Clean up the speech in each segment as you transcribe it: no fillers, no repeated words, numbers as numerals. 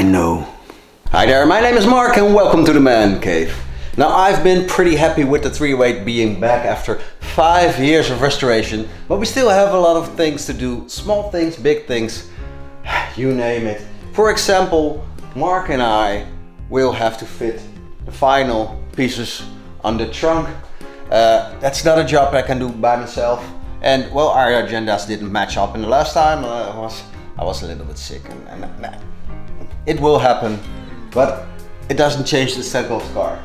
I know. Hi there, my name is Mark and welcome to the Man Cave. Now I've been pretty happy with the 308 being back after 5 years of restoration, but we still have a lot of things to do, small things, big things, you name it. For example, Mark and I will have to fit the final pieces on the trunk. That's not a job I can do by myself, and well, our agendas didn't match up in the last time. I was a little bit sick and it will happen, but it doesn't change the set of the car.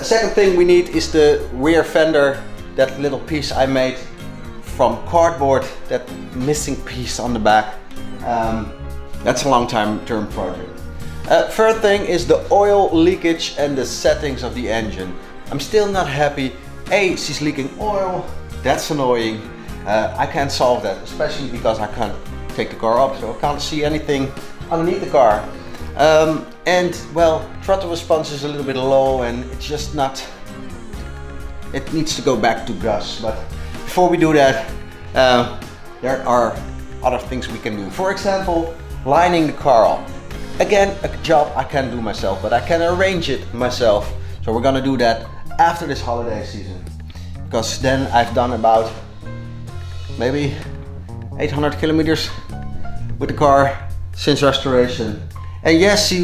Second thing we need is the rear fender, that little piece I made from cardboard, that missing piece on the back. That's a long term project. Third thing is the oil leakage and the settings of the engine. I'm still not happy. She's leaking oil, that's annoying. I can't solve that, especially because I can't take the car up, so I can't see anything underneath the car. And well, throttle response is a little bit low and it's just not, it needs to go back to gas. But before we do that, there are other things we can do. For example, lining the car up. Again, a job I can do myself, but I can arrange it myself. So we're gonna do that after this holiday season, because then I've done about maybe 800 kilometers with the car since restoration. And yes, she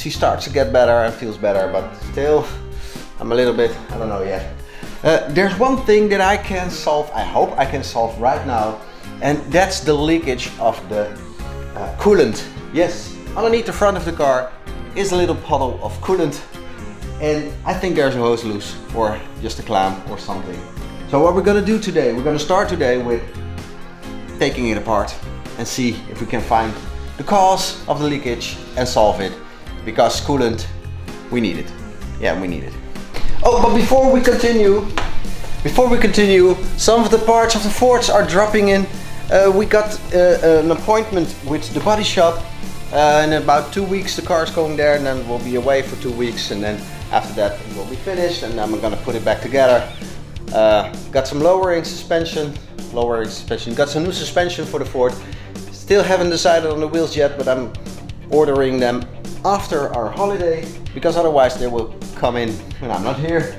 starts to get better and feels better, but still, I'm a little bit, I don't know yet. There's one thing that I can solve, I hope I can solve right now, and that's the leakage of the coolant. Yes, underneath the front of the car is a little puddle of coolant, and I think there's a hose loose or just a clamp or something. So what we're gonna do today, we're gonna start today with taking it apart and see if we can find the cause of the leakage and solve it, because coolant, we need it. Yeah, we need it. Oh, but before we continue, some of the parts of the Fords are dropping in. We got an appointment with the body shop. In about 2 weeks the car is going there, and then we'll be away for 2 weeks, and then after that it will be finished, and then we're gonna put it back together. Got some lowering suspension, got some new suspension for the Ford. Still haven't decided on the wheels yet, but I'm ordering them after our holiday, because otherwise they will come in when I'm not here,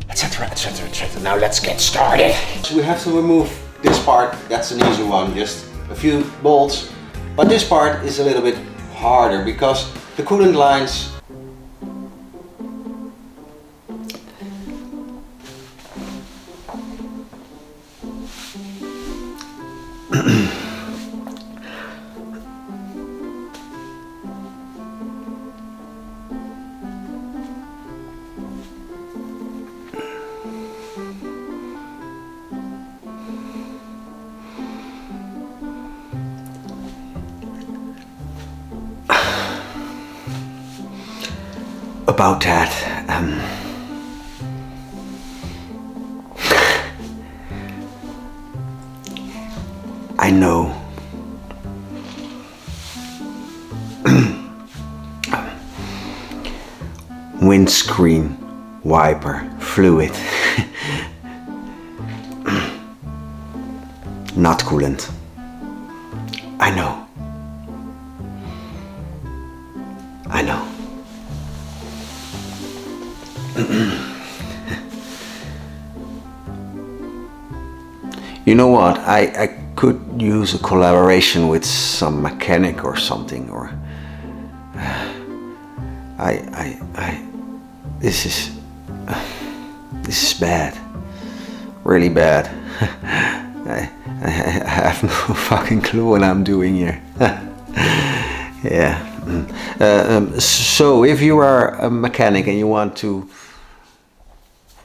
etc, etc, etc. Now let's get started. So we have to remove this part. That's an easy one, just a few bolts, but this part is a little bit harder because the coolant lines about that. I know. Windscreen wiper fluid. Not coolant. I know. I know. You know what? I could use a collaboration with some mechanic or something, or this is bad, really bad. I have no fucking clue what I'm doing here. Yeah. So if you are a mechanic and you want to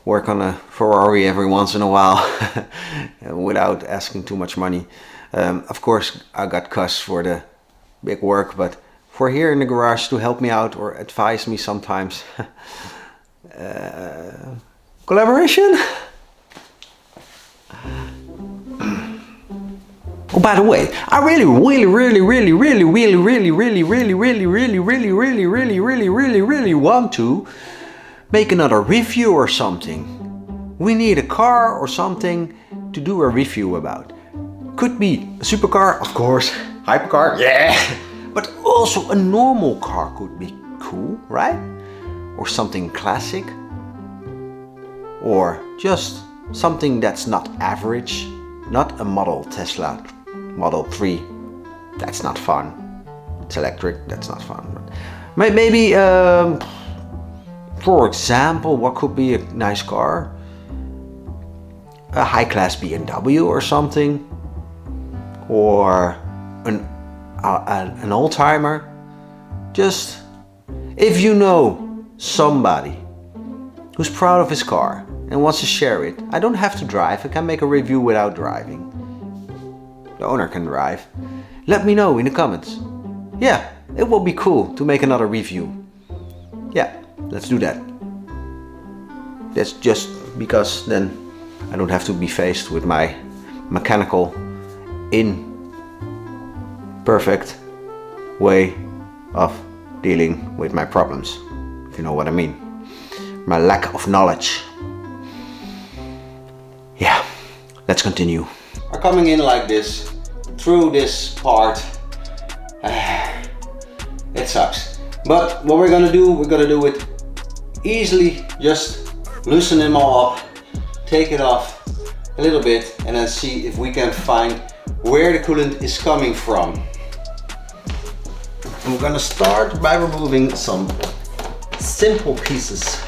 work on a Ferrari every once in a while without asking too much money, of course I got costs for the big work, but for here in the garage to help me out or advise me sometimes, collaboration. Oh, by the way, I really want to make another review or something. We need a car or something to do a review about. Could be a supercar, of course, hypercar, yeah. But also a normal car could be cool, right? Or something classic, or just something that's not average, not a model Tesla Model 3. That's not fun. It's electric, that's not fun. But maybe, for example, what could be a nice car? A high-class BMW or something, or an old-timer. Just if you know somebody who's proud of his car and wants to share it. I don't have to drive, I can make a review without driving. The owner can drive. Let me know in the comments. Yeah, it will be cool to make another review. Yeah, let's do that. That's just because then I don't have to be faced with my mechanical imperfect way of dealing with my problems, if you know what I mean. My lack of knowledge. Yeah, let's continue. Are coming in like this, through this part. It sucks. But what we're gonna do it easily. Just loosen them all up, take it off a little bit, and then see if we can find where the coolant is coming from. I'm gonna start by removing some simple pieces.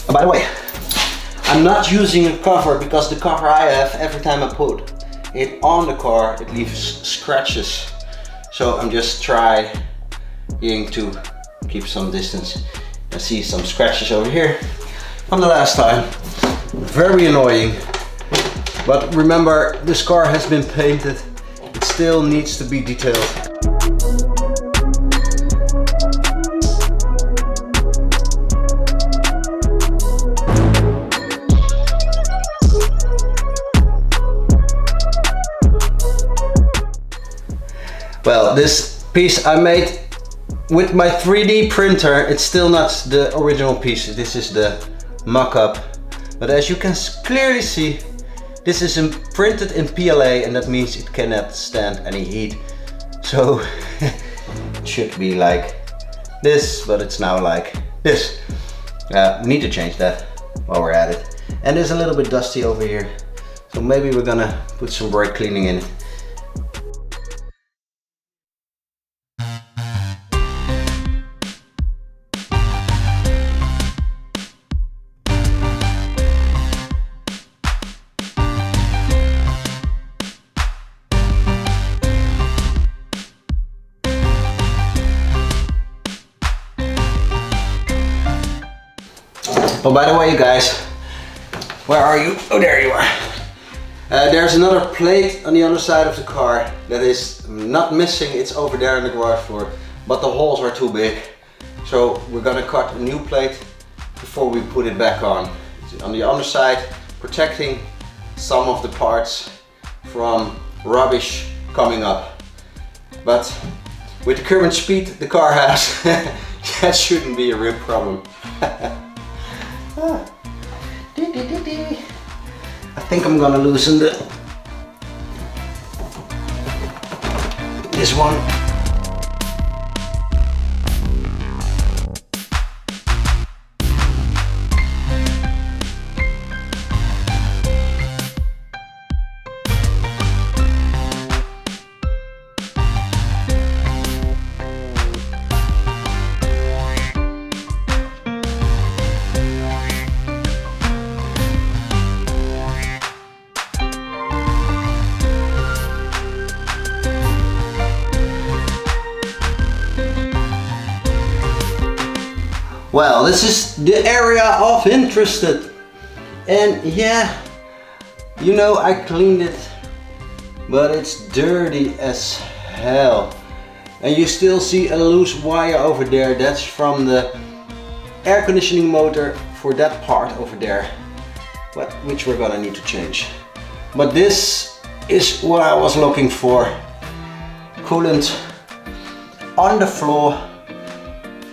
Oh, by the way, I'm not using a cover because the cover I have, every time I put it on the car, it leaves scratches. So I'm just trying to keep some distance. I see some scratches over here from the last time. Very annoying. But remember, this car has been painted. It still needs to be detailed. Well, this piece I made with my 3D printer. It's still not the original piece. This is the mock-up. But as you can clearly see, this is printed in PLA, and that means it cannot stand any heat. So it should be like this, but it's now like this. Need to change that while we're at it. And it's a little bit dusty over here. So maybe we're gonna put some brake cleaning in it. Oh, by the way, you guys, where are you? Oh, there you are. There's another plate on the other side of the car that is not missing. It's over there in the garage floor, but the holes are too big. So we're gonna cut a new plate before we put it back on. It's on the underside, protecting some of the parts from rubbish coming up. But with the current speed the car has, that shouldn't be a real problem. I think I'm gonna loosen this one. Well, this is the area of interest. And yeah, you know, I cleaned it, but it's dirty as hell. And you still see a loose wire over there. That's from the air conditioning motor for that part over there, which we're gonna need to change. But this is what I was looking for. Coolant on the floor.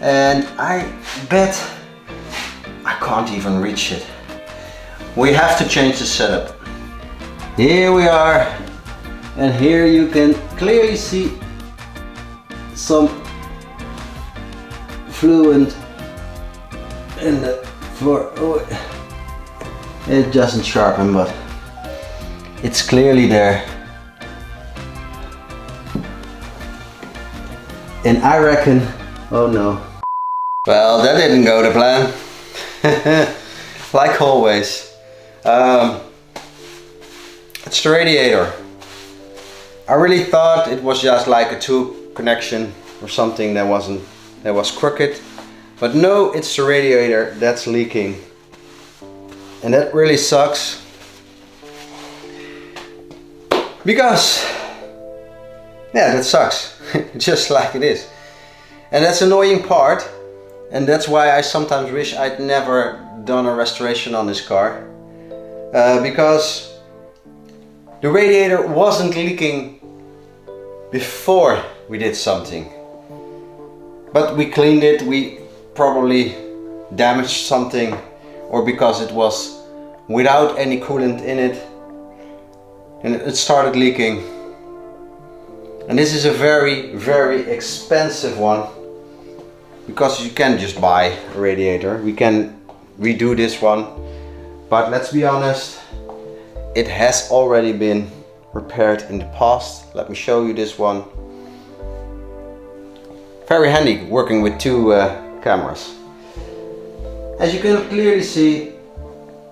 And I bet I can't even reach it. We have to change the setup. Here we are. And here you can clearly see some fluid in the floor. Oh, it doesn't sharpen, but it's clearly there. And I reckon, oh no. Well, that didn't go to plan. Like always. It's the radiator. I really thought it was just like a tube connection or something that was crooked. But no, it's the radiator that's leaking. And that really sucks. Because, yeah, that sucks. Just like it is. And that's an annoying part. And that's why I sometimes wish I'd never done a restoration on this car. Because the radiator wasn't leaking before we did something. But we cleaned it, we probably damaged something, or because it was without any coolant in it and it started leaking. And this is a very, very expensive one, because you can just buy a radiator. We can redo this one, but let's be honest, it has already been repaired in the past. Let me show you this one. Very handy working with two cameras. As you can clearly see,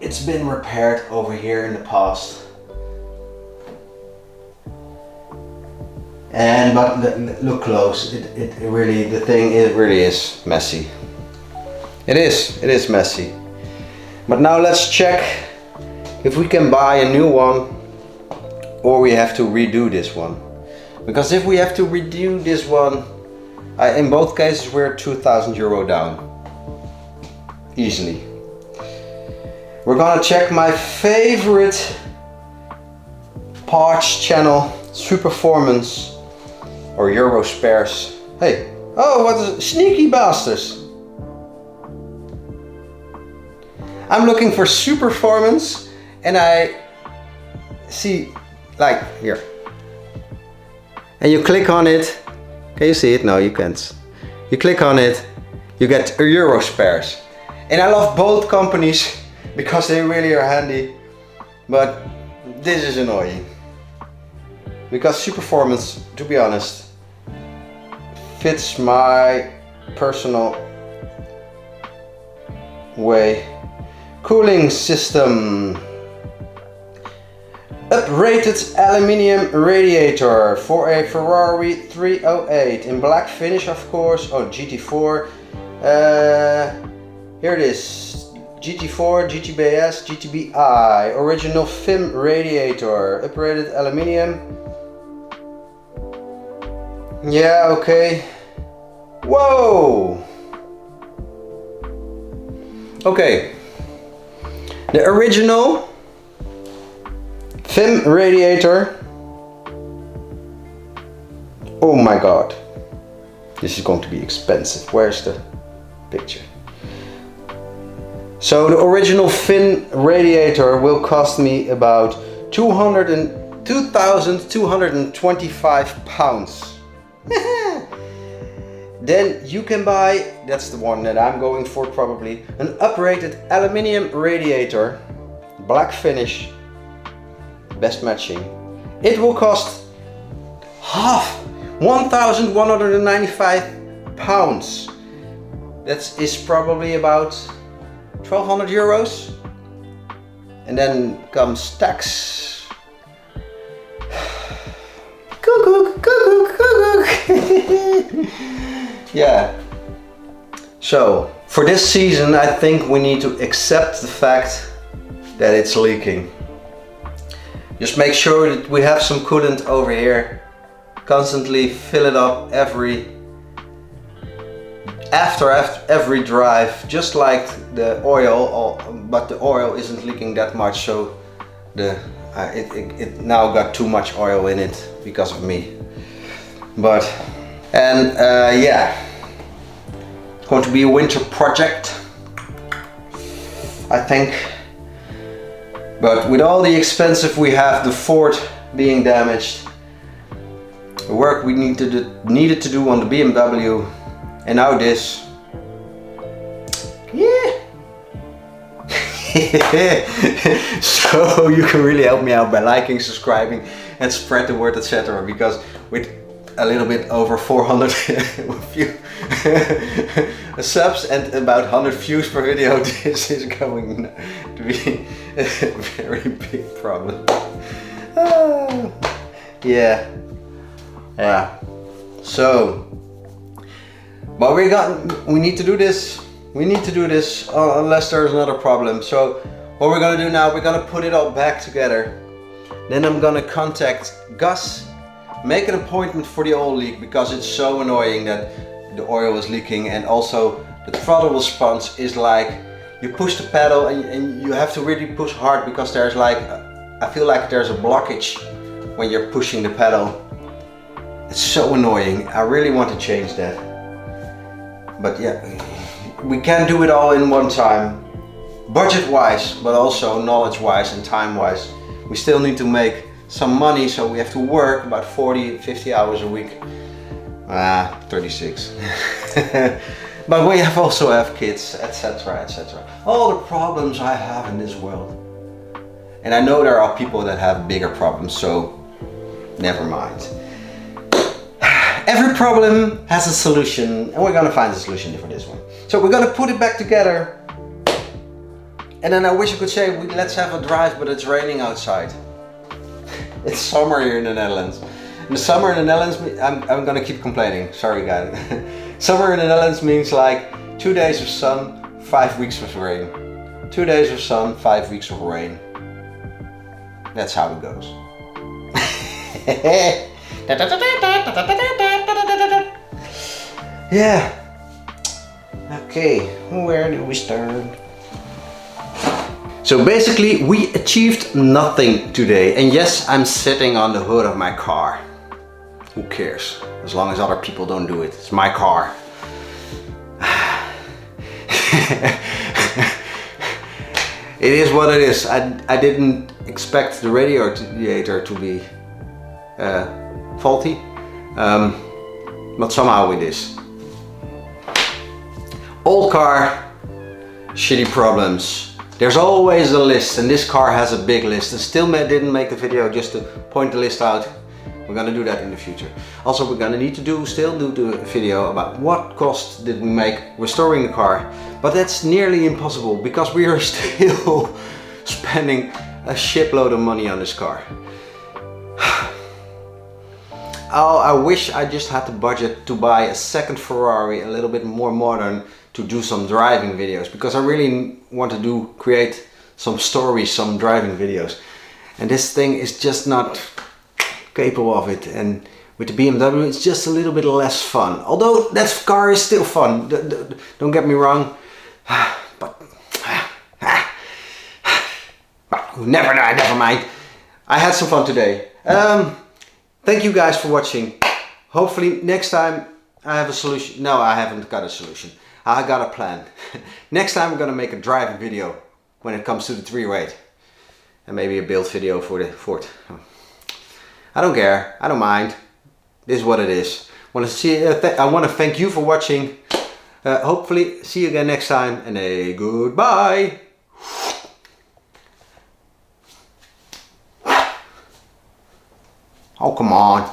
it's been repaired over here in the past. But look close, it really is messy. It is messy. But now let's check if we can buy a new one or we have to redo this one. Because if we have to redo this one, in both cases we're 2,000 euro down. Easily. We're gonna check my favorite parts channel, Superformance or Euro Spares. Hey, oh, what is it? Sneaky bastards. I'm looking for Superformance and I see, like, here. And you click on it. Can you see it? No, you can't. You click on it, you get a Euro Spares. And I love both companies because they really are handy. But this is annoying. Because Superformance, to be honest, fits my personal way. Cooling system. Uprated aluminium radiator for a Ferrari 308 in black finish, of course. Oh, GT4. Here it is. GT4, GTBS, GTBi. Original FIM radiator. Uprated aluminium. Yeah, okay. Whoa! Okay. The original FIM radiator. Oh my god. This is going to be expensive. Where's the picture? So the original FIM radiator will cost me about 2,225 pounds. Then you can buy, that's the one that I'm going for probably, an uprated aluminium radiator, black finish, best matching. It will cost half, 1,195 pounds. That is probably about 1,200 euros. And then comes tax. Cuckoo, cuckoo, cuckoo. Yeah. So for this season, I think we need to accept the fact that it's leaking. Just make sure that we have some coolant over here. Constantly fill it up after every drive, just like the oil, but the oil isn't leaking that much, so it now got too much oil in it because of me. Yeah, it's going to be a winter project, I think. But with all the expensive we have, the Ford being damaged, the work we needed to do on the BMW, and now this. Yeah. So you can really help me out by liking, subscribing, and spread the word, etc. Because with a little bit over 400 subs and about 100 views per video, this is going to be a very big problem. Yeah. So, but we need to do this. We need to do this unless there's another problem. So what we're gonna do now, we're gonna put it all back together. Then I'm gonna contact Gus, make an appointment for the oil leak, because it's so annoying that the oil is leaking, and also the throttle response is like, you push the pedal and you have to really push hard, because there's like, I feel like there's a blockage when you're pushing the pedal. It's so annoying. I really want to change that. But yeah, we can't do it all in one time. Budget wise, but also knowledge wise and time wise. We still need to make some money, so we have to work about 40-50 hours a week. 36. But we also have kids, etc, etc. All the problems I have in this world. And I know there are people that have bigger problems, so never mind. Every problem has a solution, and we're gonna find a solution for this one. So we're gonna put it back together. And then I wish I could say, let's have a drive, but it's raining outside. It's summer here in the Netherlands. In the summer in the Netherlands, I'm gonna keep complaining, sorry guys. Summer in the Netherlands means like 2 days of sun, 5 weeks of rain. 2 days of sun, 5 weeks of rain. That's how it goes. Yeah. Okay, where do we start? So basically we achieved nothing today. And yes, I'm sitting on the hood of my car. Who cares? As long as other people don't do it. It's my car. It is what it is. I didn't expect the radiator to be faulty. But somehow it is. Old car, shitty problems. There's always a list, and this car has a big list. I still didn't make the video just to point the list out. We're gonna do that in the future. Also, we're gonna need to still do the video about what cost did we make restoring the car. But that's nearly impossible, because we are still spending a shitload of money on this car. Oh, I wish I just had the budget to buy a second Ferrari, a little bit more modern, to do some driving videos, because I really want to create some stories, some driving videos. And this thing is just not capable of it. And with the BMW, it's just a little bit less fun. Although that car is still fun, don't get me wrong. But never mind. I had some fun today. Thank you guys for watching. Hopefully next time I have a solution. No, I haven't got a solution. I got a plan. Next time I'm gonna make a driving video when it comes to the 308. And maybe a build video for the Ford. I don't care, I don't mind. This is what it is. I want to thank you for watching. Hopefully see you again next time, and a goodbye. Oh, come on.